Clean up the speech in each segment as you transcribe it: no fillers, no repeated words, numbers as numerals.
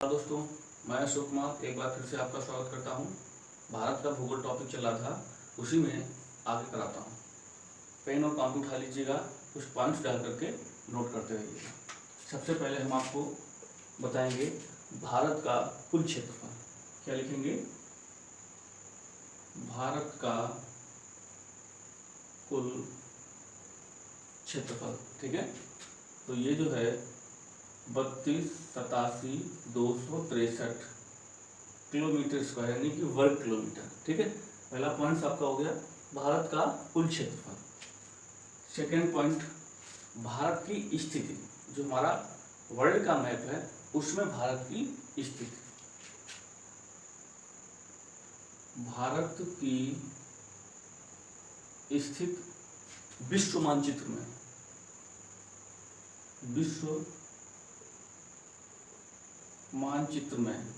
दोस्तों, मैं अशोक कुमार एक बार फिर से आपका स्वागत करता हूं। भारत का भूगोल टॉपिक चल रहा था, उसी में आगे कराता हूं। पेन और कॉपी उठा लीजिएगा, कुछ पॉइंट्स डाल करके नोट करते रहिएगा। सबसे पहले हम आपको बताएंगे भारत का कुल क्षेत्रफल। क्या लिखेंगे? भारत का कुल क्षेत्रफल। ठीक है, तो ये जो है 32,87,263 किलोमीटर स्क्वायर यानी कि वर्ग किलोमीटर। ठीक है, पहला पॉइंट आपका हो गया भारत का कुल क्षेत्रफल। सेकेंड पॉइंट, भारत की स्थिति। जो हमारा वर्ल्ड का मैप है उसमें भारत की स्थिति, भारत की स्थिति विश्व मानचित्र में, विश्व मानचित्र में।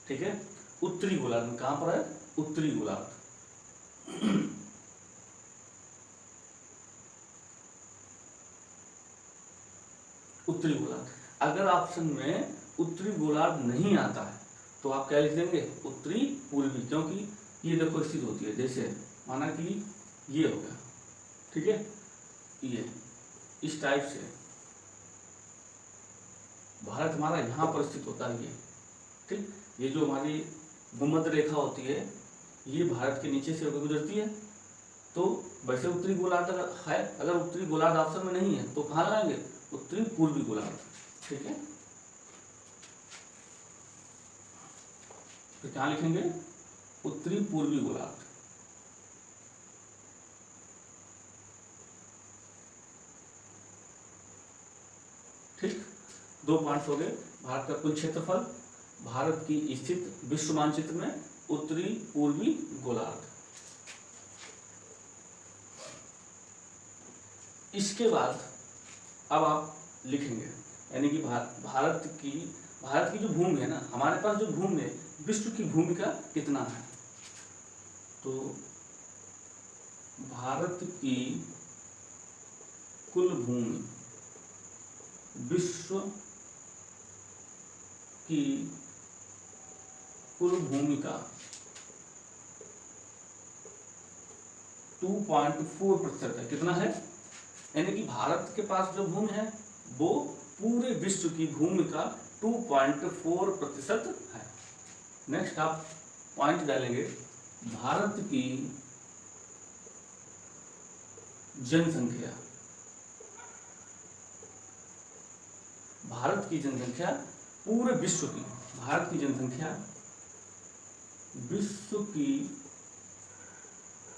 ठीक है, उत्तरी गोलार्ध में। कहां पर है? उत्तरी गोलार्ध। उत्तरी गोलार्ध। अगर ऑप्शन में उत्तरी गोलार्ध नहीं आता है तो आप क्या लिख देंगे? उत्तरी पूर्वी, क्योंकि ये देखो स्थित होती है, जैसे माना कि ये हो गया। ठीक है, ये इस टाइप से भारत हमारा यहाँ पर स्थित होता है। ये ठीक, ये जो हमारी भूमध्य रेखा होती है ये भारत के नीचे से होकर गुजरती है। तो वैसे उत्तरी गोलार्ध अगर है, अगर उत्तरी गोलार्ध ऑप्शन में नहीं है तो कहाँ लगाएंगे? उत्तरी पूर्वी गोलार्ध। ठीक है, तो क्या लिखेंगे? उत्तरी पूर्वी गोलार्ध। ठीक, दो पॉइंट्स हो गए। भारत का कुल क्षेत्रफल, भारत की स्थिति विश्व मानचित्र में, उत्तरी पूर्वी गोलार्ध। इसके बाद अब आप लिखेंगे, यानी कि भारत की जो भूमि है ना, हमारे पास जो भूमि है, विश्व की भूमि का कितना है? तो भारत की कुल भूमि, विश्व की कुल भूमि का 2.4% है। कितना है? यानी कि भारत के पास जो भूमि है वो पूरे विश्व की भूमि का 2.4% है। नेक्स्ट आप पॉइंट डालेंगे, भारत की जनसंख्या। भारत की जनसंख्या पूरे विश्व की, भारत की जनसंख्या विश्व की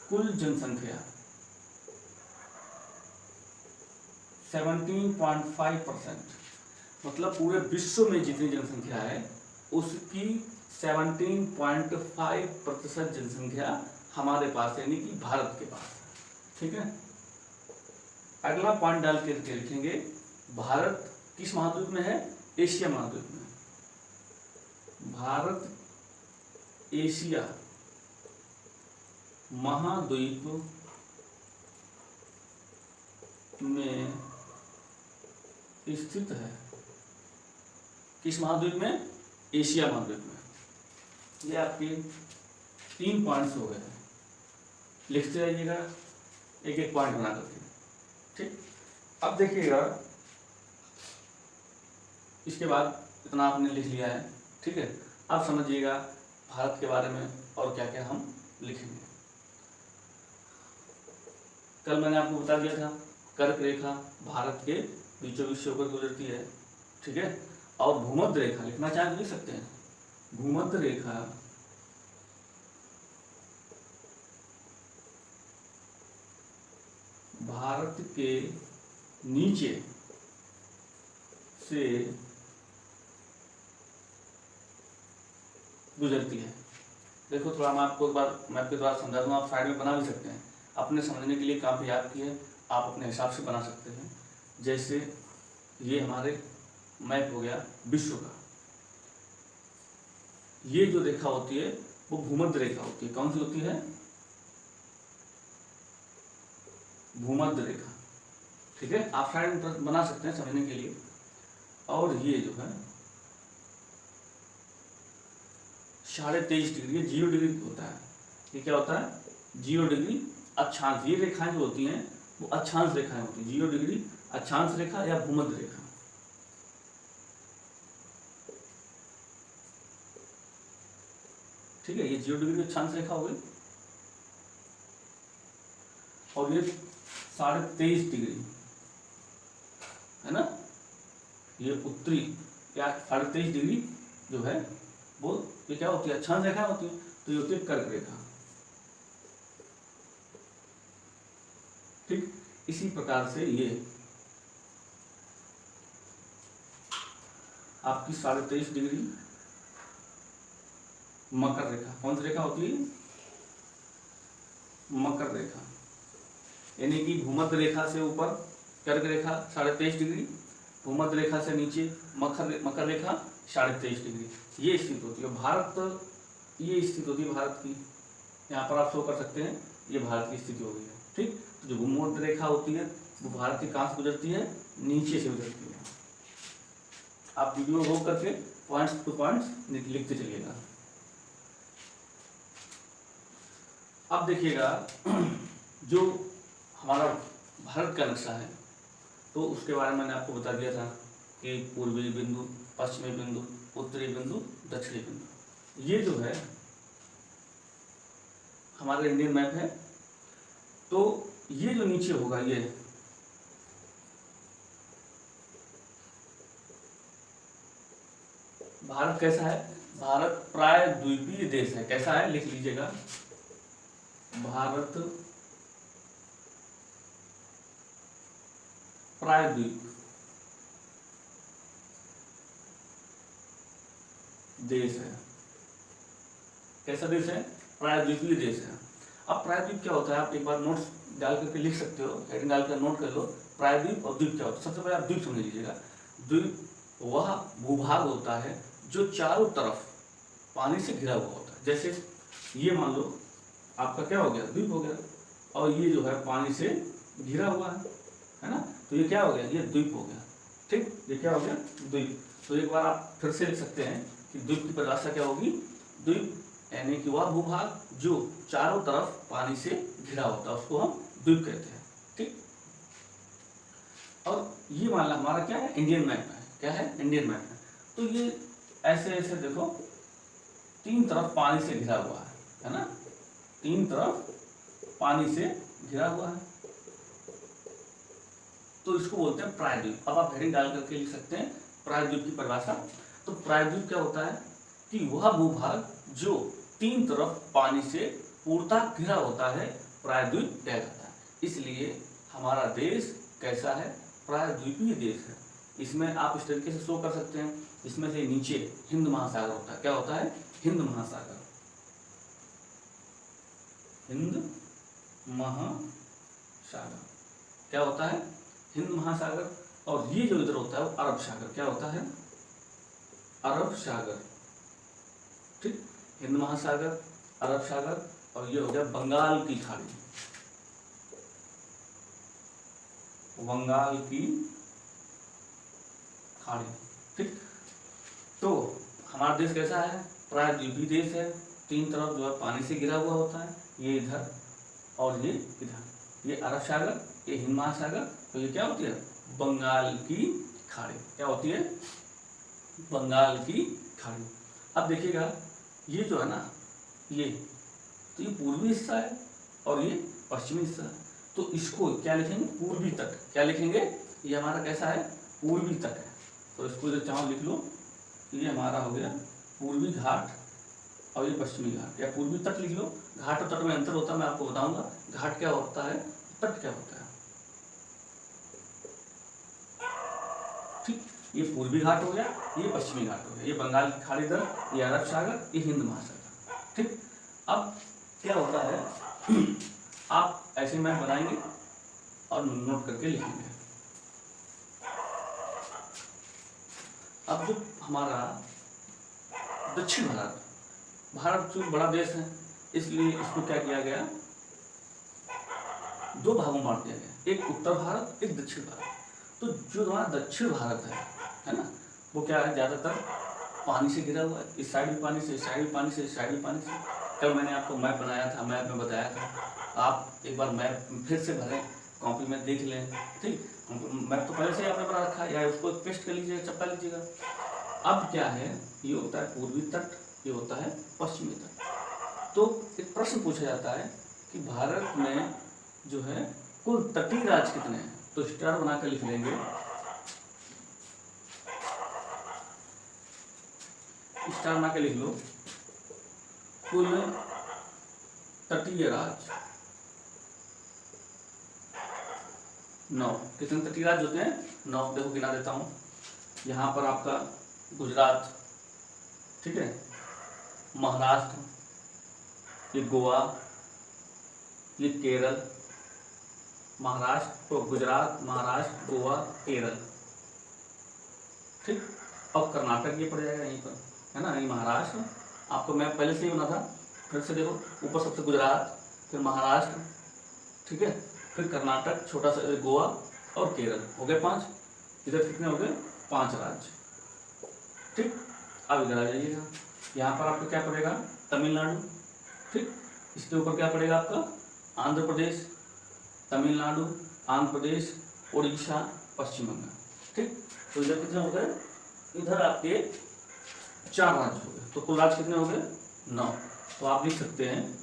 कुल जनसंख्या 17.5%। मतलब पूरे विश्व में जितनी जनसंख्या है उसकी 17.5% जनसंख्या हमारे पास, यानी कि भारत के पास। ठीक है, अगला पॉइंट डाल के लिखेंगे, भारत किस महाद्वीप में है? एशिया महाद्वीप में। भारत एशिया महाद्वीप में स्थित है। किस महाद्वीप में? एशिया महाद्वीप में। ये आपके 3 पॉइंट्स हो गए हैं। लिखते रहिएगा एक एक पॉइंट बना करके। ठीक, अब देखिएगा, इसके बाद इतना आपने लिख लिया है। ठीक है, अब समझिएगा भारत के बारे में और क्या क्या हम लिखेंगे। कल मैंने आपको बता दिया था कर्क रेखा भारत के बीचों बीच से होकर गुजरती है। ठीक है, और भूमध्य रेखा लिखना चाहे लिख सकते हैं। भूमध्य रेखा भारत के नीचे से गुजरती है। देखो थोड़ा मैं आपको एक बार मैप के द्वारा समझा दूँ, आप साइड में बना भी सकते हैं। अपने समझने के लिए काफ़ी आपकी है, आप अपने हिसाब से बना सकते हैं। जैसे ये हमारे मैप हो गया विश्व का, ये जो रेखा होती है वो भूमध्य रेखा होती है। कौन सी होती है? भूमध्य रेखा। ठीक है, आप साइड में बना सकते हैं समझने के लिए। और ये जो है 23.5 डिग्री, ये 0 डिग्री होता है। ये क्या होता है? 0 डिग्री अक्षांश। ये रेखाएं जो होती हैं वो अक्षांश रेखाएं होती हैं। 0 डिग्री अक्षांश रेखा या भूमध्य रेखा। ठीक है, ये 0 डिग्री अक्षांश रेखा हो गई। और ये 23.5 डिग्री है ना, ये उत्तरी या 23.5 डिग्री जो है वो ये क्या होती है? अक्षांश रेखा होती है। तो ये होती है कर्क रेखा। ठीक, इसी प्रकार से ये आपकी 23.5 डिग्री मकर रेखा। कौन सी रेखा होती है? मकर रेखा। यानी कि भूमध्य रेखा से ऊपर कर्क रेखा 23.5 डिग्री, भूमध्य रेखा से नीचे मकर रेखा 23.5 डिग्री। ये स्थिति होती है भारत, ये स्थिति होती है भारत की। यहाँ पर आप शो कर सकते हैं, ये भारत की स्थिति हो गई है। ठीक, तो जो भूमध्य रेखा होती है वो भारत की कहाँ से गुजरती है? नीचे से गुजरती है। आप वीडियो रोक करके पॉइंट्स टू पॉइंट्स लिखते चलिएगा। अब देखिएगा जो हमारा भारत का नक्शा है तो उसके बारे में मैंने आपको बता दिया था कि पूर्वी बिंदु, पश्चिमी बिंदु, उत्तरी बिंदु, दक्षिणी बिंदु। ये जो है हमारा इंडियन मैप है। तो ये जो नीचे होगा ये भारत कैसा है? भारत प्रायद्वीपीय देश है। कैसा है? लिख लीजिएगा, भारत प्रायद्वीप देश है। कैसा देश है? प्रायद्वीपीय देश है। अब प्रायद्वीप क्या होता है? आप एक बार नोट्स डाल करके लिख सकते हो, हेडिंग डाल कर नोट कर लो। प्रायद्वीप और द्वीप क्या होता है? सबसे पहले आप द्वीप समझ लीजिएगा। द्वीप वह भूभाग होता है जो चारों तरफ पानी से घिरा हुआ होता है। जैसे ये मान लो आपका क्या हो गया? द्वीप हो गया। और ये जो है पानी से घिरा हुआ है ना, तो ये क्या हो गया? ये द्वीप हो गया। ठीक, ये क्या हो गया? द्वीप। तो एक बार आप फिर से लिख सकते हैं कि द्वीप की परिभाषा क्या होगी? द्वीप यानी कि वह भूभाग जो चारों तरफ पानी से घिरा होता है उसको हम द्वीप कहते हैं। ठीक, और ये मान लो हमारा क्या है? इंडियन मैप है। क्या है? इंडियन मैप है। तो ये ऐसे ऐसे देखो, तीन तरफ पानी से घिरा हुआ है ना, तीन तरफ पानी से घिरा हुआ है, तो इसको बोलते हैं प्रायद्वीप। अब आप हेडिंग डाल करके लिख सकते हैं प्रायद्वीप की परिभाषा। तो प्रायद्वीप क्या होता है कि वह भूभाग जो तीन तरफ पानी से पूर्णतः घिरा होता है, प्रायद्वीप कहा जाता है। इसलिए हमारा देश कैसा है? प्रायद्वीपीय देश है। इसमें आप इस तरीके से शो कर सकते हैं, इसमें से नीचे हिंद महासागर होता है। क्या होता है? हिंद महासागर। हिंद महासागर क्या होता है? हिंद महासागर। और ये जो इधर होता है वो अरब सागर। क्या होता है? अरब सागर। ठीक, हिंद महासागर, अरब सागर, और ये हो गया बंगाल की खाड़ी। बंगाल की खाड़ी। ठीक, तो हमारा देश कैसा है? प्रायद्वीपीय देश है। तीन तरफ जो है पानी से घिरा हुआ होता है। ये इधर और ये इधर। ये अरब सागर, ये हिंद महासागर, तो ये क्या होती है? बंगाल की खाड़ी। क्या होती है? बंगाल की खाड़ी। अब देखिएगा ये जो है ना, ये तो ये पूर्वी हिस्सा है और ये पश्चिमी हिस्सा है। तो इसको क्या लिखेंगे? पूर्वी तट। क्या लिखेंगे? ये हमारा कैसा है? पूर्वी तट है। तो इसको इधर चाहो लिख लो, ये हमारा हो गया पूर्वी घाट और ये पश्चिमी घाट, या पूर्वी तट लिख लो। घाट और तट में अंतर होता है, मैं आपको बताऊंगा। घाट क्या होता है, तट क्या होता है। ठीक, ये पूर्वी घाट हो गया, ये पश्चिमी घाट हो गया, ये बंगाल की खाड़ी इधर, ये अरब सागर, ये हिंद महासागर। ठीक, अब क्या होता है आप ऐसे मैप बनाएंगे और नोट करके लिखेंगे। अब जो हमारा दक्षिण भारत, भारत जो बड़ा देश है इसलिए इसको क्या किया गया? दो भागों में बांट दिया गया, एक उत्तर भारत, एक दक्षिण भारत। तो जो हमारा दक्षिण भारत है ना, वो क्या है? ज़्यादातर पानी से घिरा हुआ है, इस साइड भी पानी से, इस साइड भी पानी से, इस साइड भी पानी से। कल मैंने आपको मैप बनाया था, मैप में बताया था, आप एक बार मैप फिर से भरें, कॉपी में देख लें, ठीक। मैप तो पहले से ही आपने बना रखा है, या उसको पेस्ट कर लीजिएगा, चिपका लीजिएगा। अब क्या है, ये होता है पूर्वी तट, ये होता है पश्चिमी तट। तो एक प्रश्न पूछा जाता है कि भारत में जो है कुल तटीय राज्य कितने हैं, तो स्टार बनाकर लिख लेंगे, स्टार बना के लिख लो, कुल तटीय राज्य 9। कितने तटीय राज्य होते हैं? 9। देखो गिना देता हूँ। यहाँ पर आपका गुजरात, ठीक है, महाराष्ट्र, ये गोवा, ये केरल, महाराष्ट्र, गुजरात, महाराष्ट्र, गोवा, केरल, ठीक। अब कर्नाटक ये पड़ जाएगा यहीं पर, है ना, ये महाराष्ट्र। आपको मैं पहले से ही बना था, फिर से देखो, ऊपर सबसे गुजरात, फिर महाराष्ट्र, ठीक है, फिर कर्नाटक, छोटा सा गोवा और केरल, हो गए 5। इधर कितने हो गए? 5 राज्य, ठीक। अब इधर आ जाइएगा, यहाँ पर आपको क्या पड़ेगा? तमिलनाडु, ठीक। इसके ऊपर क्या पड़ेगा आपका? आंध्र प्रदेश, तमिलनाडु, आंध्र प्रदेश, उड़ीसा, पश्चिम बंगाल, ठीक। तो इधर कितने हो गए? इधर आपके 4 राज्य हो गए। तो कुल राज्य कितने हो गए? 9। तो आप लिख सकते हैं,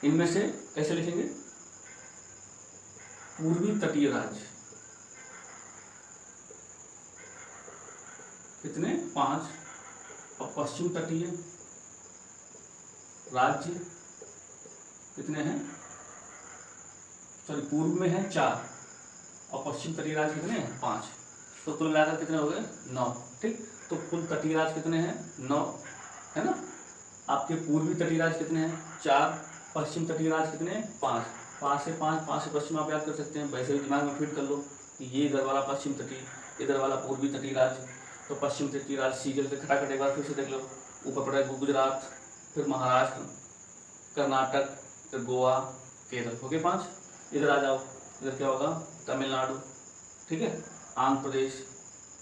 इनमें से कैसे लिखेंगे? पूर्वी तटीय राज्य कितने? 5। और पश्चिम तटीय राज्य कितने हैं? सॉरी, पूर्व में है 4 और पश्चिम तटीय राज्य कितने हैं? 5। तो कुल मिलाकर कितने हो गए? 9, ठीक। तो कुल तटीय राज्य कितने हैं? 9, है ना। आपके पूर्वी तटीय राज्य कितने हैं? 4। पश्चिम तटीय राज्य कितने हैं? 5। 5 से 5, 5 से पश्चिम आप याद कर सकते हैं, वैसे ही दिमाग में फिट कर लो कि ये इधर वाला पश्चिम तटीय, इधर वाला पूर्वी तटीय राज्य। तो पश्चिम तटीय राज्य सीधे से खटाखट एक बार फिर से देख लो, ऊपर पड़ेगा गुजरात, फिर महाराष्ट्र, कर्नाटक, फिर गोवा, केरल, हो गए 5। इधर आ जाओ, इधर क्या होगा? तमिलनाडु, ठीक है, आंध्र प्रदेश,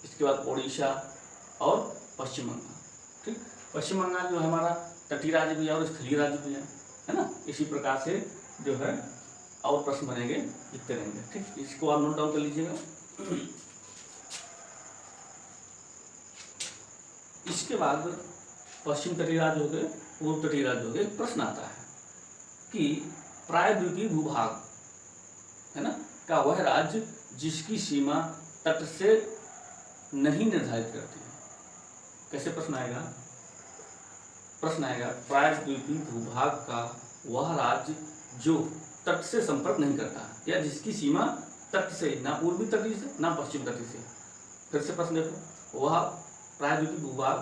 इसके बाद उड़ीसा और पश्चिम बंगाल, ठीक। पश्चिम बंगाल जो है हमारा तटीय राज्य भी है और स्थलीय राज्य भी है ना। इसी प्रकार से जो है और प्रश्न बनेंगे, लिखते रहेंगे, ठीक। इसको आप नोट डाउन कर लीजिएगा। इसके बाद पश्चिम तटीय राज्य हो गए, पूर्व तटीय राज्य हो गए। प्रश्न आता है कि प्रायद्वीपीय भूभाग, है ना, का वह राज्य जिसकी सीमा तट से नहीं निर्धारित करती है। कैसे प्रश्न आएगा? प्रश्न आएगा प्रायद्वीपीय भूभाग का वह राज्य जो तट से संपर्क नहीं करता है, या जिसकी सीमा तट से, ना पूर्वी तटीय से ना पश्चिम तटीय से। फिर से प्रश्न देखो, वह प्रायद्वीपीय भूभाग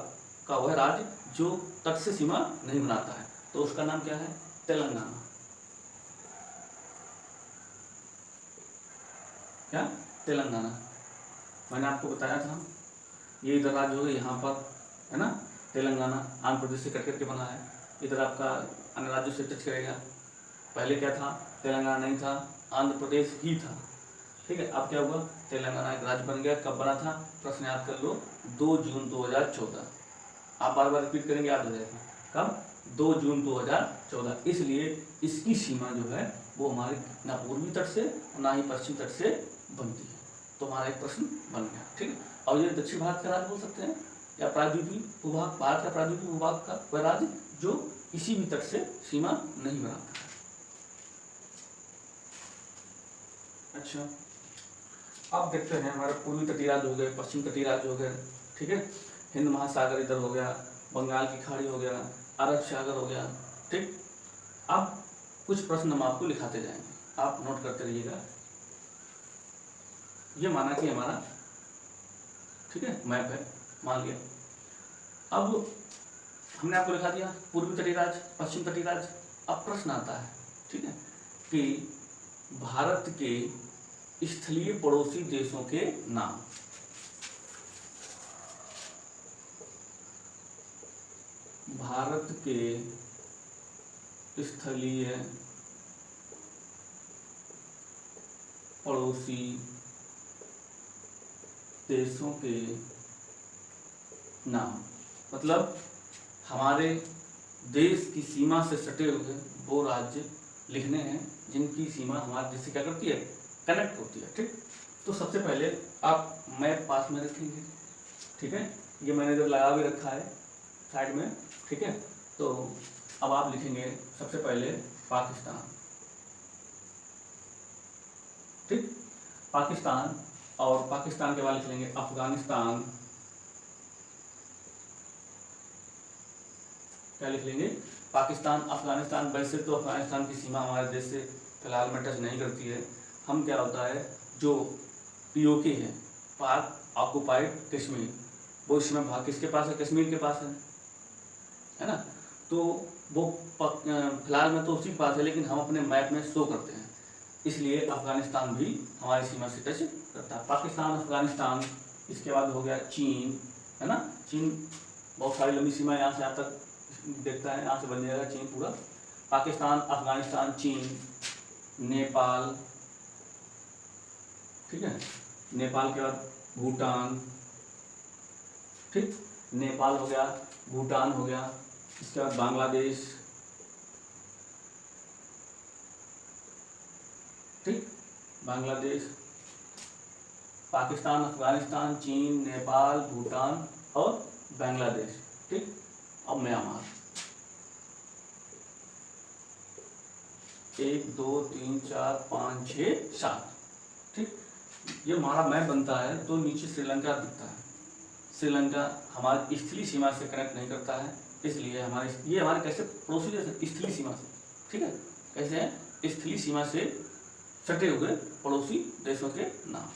का वह राज्य जो तट से सीमा नहीं बनाता है, तो उसका नाम क्या है? तेलंगाना। क्या? तेलंगाना। मैंने आपको बताया था, ये इधर राज्य हो गया यहाँ पर, है ना, तेलंगाना आंध्र प्रदेश से कट करके बना है। इधर आपका अन्य राज्यों से टच करेगा। पहले क्या था? तेलंगाना नहीं था, आंध्र प्रदेश ही था, ठीक है। अब क्या हुआ? तेलंगाना एक राज्य बन गया। कब बना था? प्रश्न याद कर लो, 2 जून 2014। आप बार बार रिपीट करेंगे, याद हो जाएगा। कब? 2 जून 2014। इसलिए इसकी सीमा जो है वो हमारी ना पूर्वी तट से ना ही पश्चिम तट से बनती है। तो हमारा एक प्रश्न बन गया, ठीक है। और ये दक्षिण भारत का राज्य बोल सकते हैं, या प्रायद्वीपीय भूभाग, भारत का प्रायद्वीपीय भूभाग का वह राज्य जो किसी भी तट से सीमा नहीं बनाता है। अच्छा, अब देखते हैं हमारे पूर्वी तटीय राज्य हो गए, पश्चिम तटीय राज्य हो गए, ठीक है। हिंद महासागर इधर हो गया, बंगाल की खाड़ी हो गया, अरब सागर हो गया, ठीक। अब कुछ प्रश्न हम आपको लिखाते जाएंगे, आप नोट करते रहिएगा। ये माना कि हमारा, ठीक है, मैप है, मान लिया। अब हमने आपको लिखा दिया पूर्वी तटीय राज्य, पश्चिम तटीय राज्य। अब प्रश्न आता है, ठीक है, कि भारत के स्थलीय पड़ोसी देशों के नाम। भारत के स्थलीय पड़ोसी देशों के नाम। मतलब हमारे देश की सीमा से सटे हुए वो राज्य लिखने हैं जिनकी सीमा हमारे देश से क्या करती है, कनेक्ट होती है। ठीक, तो सबसे पहले आप मैप पास में रखेंगे, ठीक है, ये मैंने इधर लगा भी रखा है साइड में, ठीक है। तो अब आप लिखेंगे सबसे पहले पाकिस्तान, ठीक, पाकिस्तान, और पाकिस्तान के बाद लिख लेंगे अफगानिस्तान, क्या लिख लेंगे, पाकिस्तान, अफगानिस्तान। वैसे तो अफगानिस्तान की सीमा हमारे देश से फिलहाल में टच नहीं करती है। हम क्या होता है, जो पीओके है, पाक ऑक्युपाइड कश्मीर, वो इस समय भाग किसके पास है, कश्मीर के पास है ना। तो वो फिलहाल में तो उसी के पास है, लेकिन हम अपने मैप में शो करते हैं, इसलिए अफगानिस्तान भी हमारी सीमा से टच करता है। पाकिस्तान, अफगानिस्तान, इसके बाद हो गया चीन, है ना। चीन बहुत सारी लंबी सीमा यहाँ से यहाँ तक देखता है, यहाँ से बन जाएगा चीन पूरा। पाकिस्तान, अफगानिस्तान, चीन, नेपाल, ठीक है, नेपाल के बाद भूटान, ठीक, नेपाल हो गया, भूटान हो गया, इसके बाद बांग्लादेश, ठीक, बांग्लादेश, पाकिस्तान, अफगानिस्तान, चीन, नेपाल, भूटान और बांग्लादेश, ठीक। अब म्यांमार, 1 2 3 4 5 6 7, ठीक। ये हमारा मैप बनता है तो नीचे श्रीलंका दिखता है। श्रीलंका हमारी स्थलीय सीमा से कनेक्ट नहीं करता है, इसलिए ये हमारे कैसे पड़ोसी देश है, स्थलीय सीमा से, ठीक है, कैसे है, स्थलीय सीमा से सटे हुए पड़ोसी देशों के नाम।